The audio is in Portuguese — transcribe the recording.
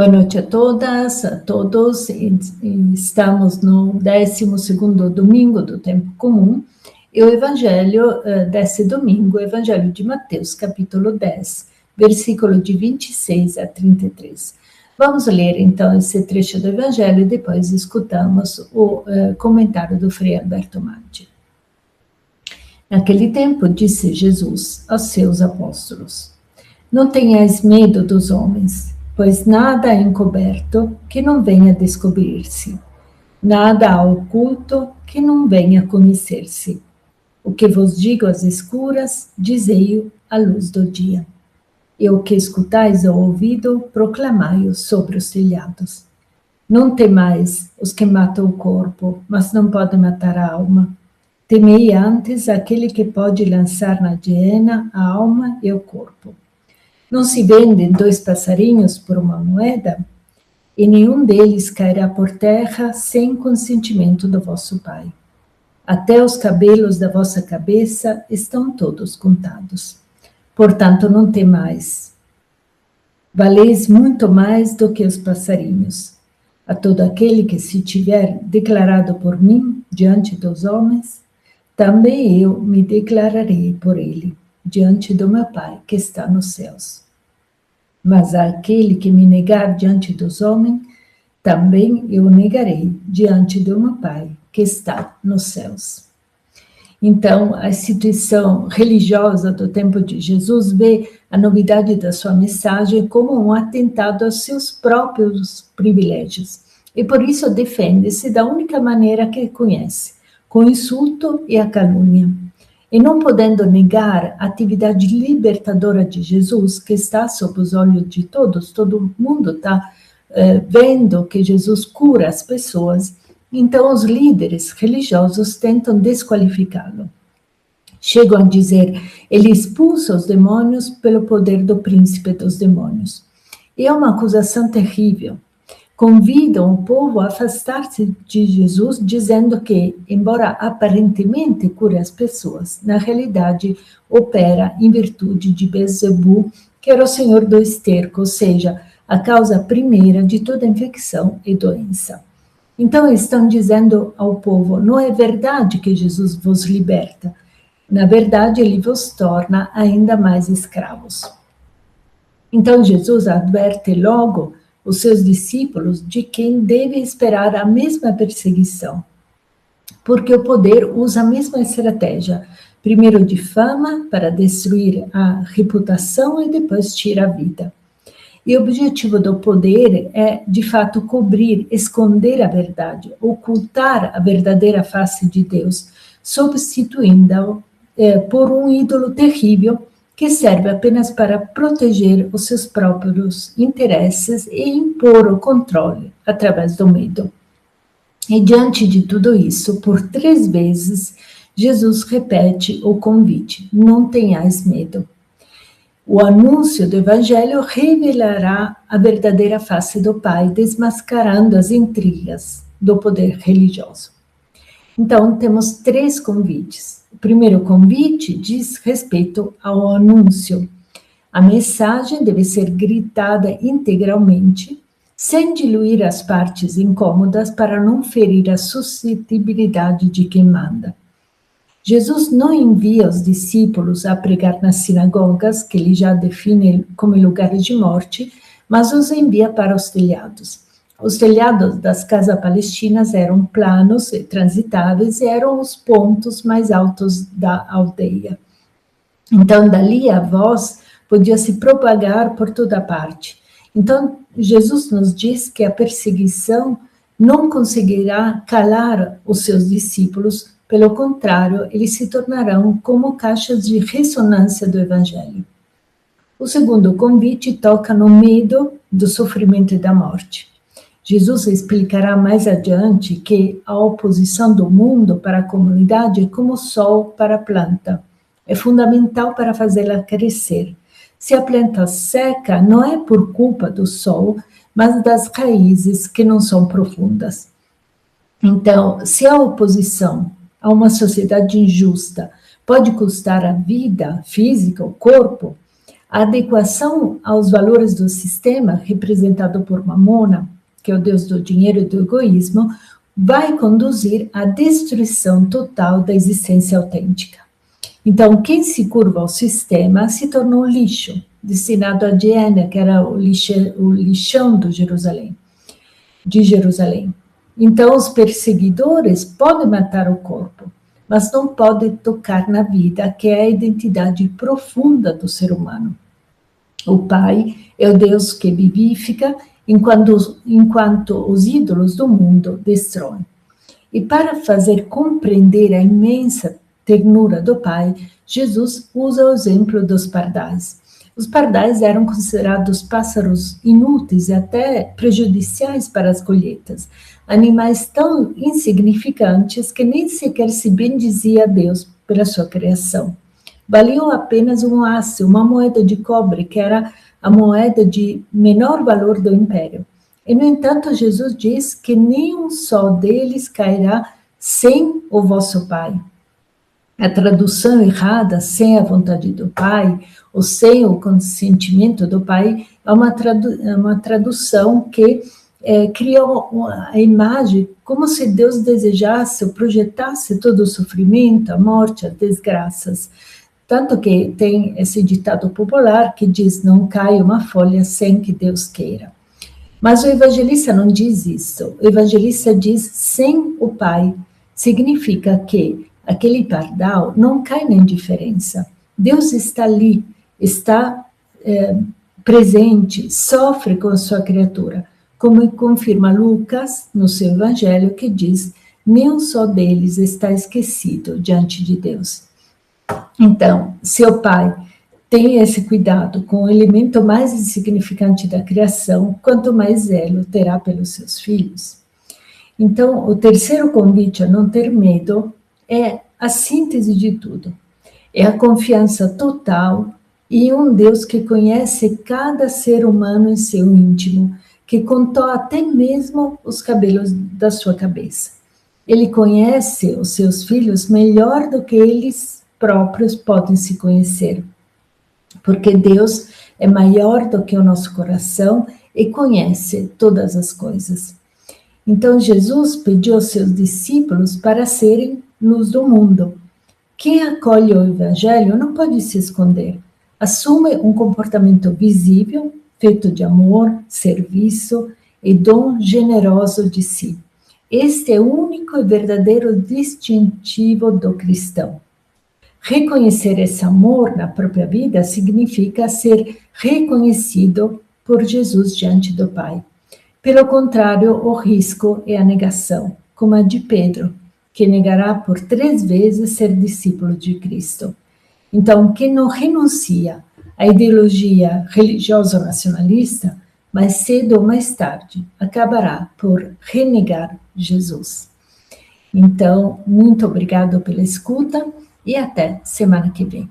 Boa noite a todas, a todos. Estamos no 12º domingo do Tempo Comum e o Evangelho desse domingo, o Evangelho de Mateus, capítulo 10, versículo de 26 a 33. Vamos ler então esse trecho do Evangelho e depois escutamos o comentário do Frei Alberto Maggi. Naquele tempo disse Jesus aos seus apóstolos: não tenhais medo dos homens, pois nada é encoberto que não venha descobrir-se, nada há oculto que não venha conhecer-se. O que vos digo às escuras, dizei-o à luz do dia. E o que escutais ao ouvido, proclamai-o sobre os telhados. Não temais os que matam o corpo, mas não podem matar a alma. Temei antes aquele que pode lançar na gehenna a alma e o corpo. Não se vendem 2 passarinhos por uma moeda? E nenhum deles cairá por terra sem consentimento do vosso Pai. Até os cabelos da vossa cabeça estão todos contados. Portanto, não temais. Valeis muito mais do que os passarinhos. A todo aquele que se tiver declarado por mim diante dos homens, também eu me declararei por ele diante do meu Pai que está nos céus. Mas aquele que me negar diante dos homens, também eu negarei diante do meu Pai que está nos céus. Então, a instituição religiosa do tempo de Jesus vê a novidade da sua mensagem como um atentado aos seus próprios privilégios, e por isso defende-se da única maneira que conhece, com o insulto e a calúnia. E não podendo negar a atividade libertadora de Jesus, que está sob os olhos de todos, todo mundo está vendo que Jesus cura as pessoas, então os líderes religiosos tentam desqualificá-lo. Chegam a dizer, ele expulsa os demônios pelo poder do príncipe dos demônios. E é uma acusação terrível. Convidam o povo a afastar-se de Jesus, dizendo que, embora aparentemente cure as pessoas, na realidade opera em virtude de Beelzebul, que era o senhor do esterco, ou seja, a causa primeira de toda infecção e doença. Então estão dizendo ao povo, não é verdade que Jesus vos liberta, na verdade ele vos torna ainda mais escravos. Então Jesus adverte logo os seus discípulos de quem deve esperar a mesma perseguição, porque o poder usa a mesma estratégia, primeiro de fama para destruir a reputação e depois tira a vida. E o objetivo do poder é, de fato, cobrir, esconder a verdade, ocultar a verdadeira face de Deus, substituindo-o por um ídolo terrível que serve apenas para proteger os seus próprios interesses e impor o controle através do medo. E diante de tudo isso, por 3 vezes, Jesus repete o convite, não tenhais medo. O anúncio do Evangelho revelará a verdadeira face do Pai, desmascarando as intrigas do poder religioso. Então, temos 3 convites. O primeiro convite diz respeito ao anúncio. A mensagem deve ser gritada integralmente, sem diluir as partes incômodas para não ferir a suscetibilidade de quem manda. Jesus não envia os discípulos a pregar nas sinagogas, que ele já define como lugares de morte, mas os envia para os telhados. Os telhados das casas palestinas eram planos e transitáveis e eram os pontos mais altos da aldeia. Então, dali a voz podia se propagar por toda parte. Então, Jesus nos diz que a perseguição não conseguirá calar os seus discípulos, pelo contrário, eles se tornarão como caixas de ressonância do Evangelho. O segundo convite toca no medo do sofrimento e da morte. Jesus explicará mais adiante que a oposição do mundo para a comunidade é como o sol para a planta. É fundamental para fazê-la crescer. Se a planta seca, não é por culpa do sol, mas das raízes que não são profundas. Então, se a oposição a uma sociedade injusta pode custar a vida física, o corpo, A adequação aos valores do sistema, representado por Mamona, que é o deus do dinheiro e do egoísmo, vai conduzir à destruição total da existência autêntica. Então, quem se curva ao sistema se tornou lixo, destinado a Diana, que era o lixão de Jerusalém. Então, os perseguidores podem matar o corpo, mas não podem tocar na vida, que é a identidade profunda do ser humano. O Pai é o Deus que vivifica, enquanto os ídolos do mundo destroem. E para fazer compreender a imensa ternura do Pai, Jesus usa o exemplo dos pardais. Os pardais eram considerados pássaros inúteis e até prejudiciais para as colheitas, animais tão insignificantes que nem sequer se bendizia a Deus pela sua criação. Valiam apenas um asse, uma moeda de cobre, que era a moeda de menor valor do império. E, no entanto, Jesus diz que nenhum só deles cairá sem o vosso Pai. A tradução errada, sem a vontade do Pai, ou sem o consentimento do Pai, é uma tradução que cria a imagem como se Deus desejasse ou projetasse todo o sofrimento, a morte, as desgraças. Tanto que tem esse ditado popular que diz: não cai uma folha sem que Deus queira. Mas o evangelista não diz isso. O evangelista diz sem o Pai. Significa que aquele pardal não cai na indiferença. Deus está ali, está presente, sofre com a sua criatura. Como confirma Lucas no seu evangelho, que diz: nenhum só deles está esquecido diante de Deus. Então, se o Pai tem esse cuidado com o elemento mais insignificante da criação, quanto mais zelo terá pelos seus filhos. Então, o terceiro convite a não ter medo é a síntese de tudo. É a confiança total em um Deus que conhece cada ser humano em seu íntimo, que contou até mesmo os cabelos da sua cabeça. Ele conhece os seus filhos melhor do que eles próprios podem se conhecer, porque Deus é maior do que o nosso coração e conhece todas as coisas. Então Jesus pediu aos seus discípulos para serem luz do mundo. Quem acolhe o Evangelho não pode se esconder, assume um comportamento visível, feito de amor, serviço e dom generoso de si. Este é o único e verdadeiro distintivo do cristão. Reconhecer esse amor na própria vida significa ser reconhecido por Jesus diante do Pai. Pelo contrário, o risco é a negação, como a de Pedro, que negará por 3 vezes ser discípulo de Cristo. Então, quem não renuncia à ideologia religioso-nacionalista, mais cedo ou mais tarde, acabará por renegar Jesus. Então, muito obrigado pela escuta e até semana que vem.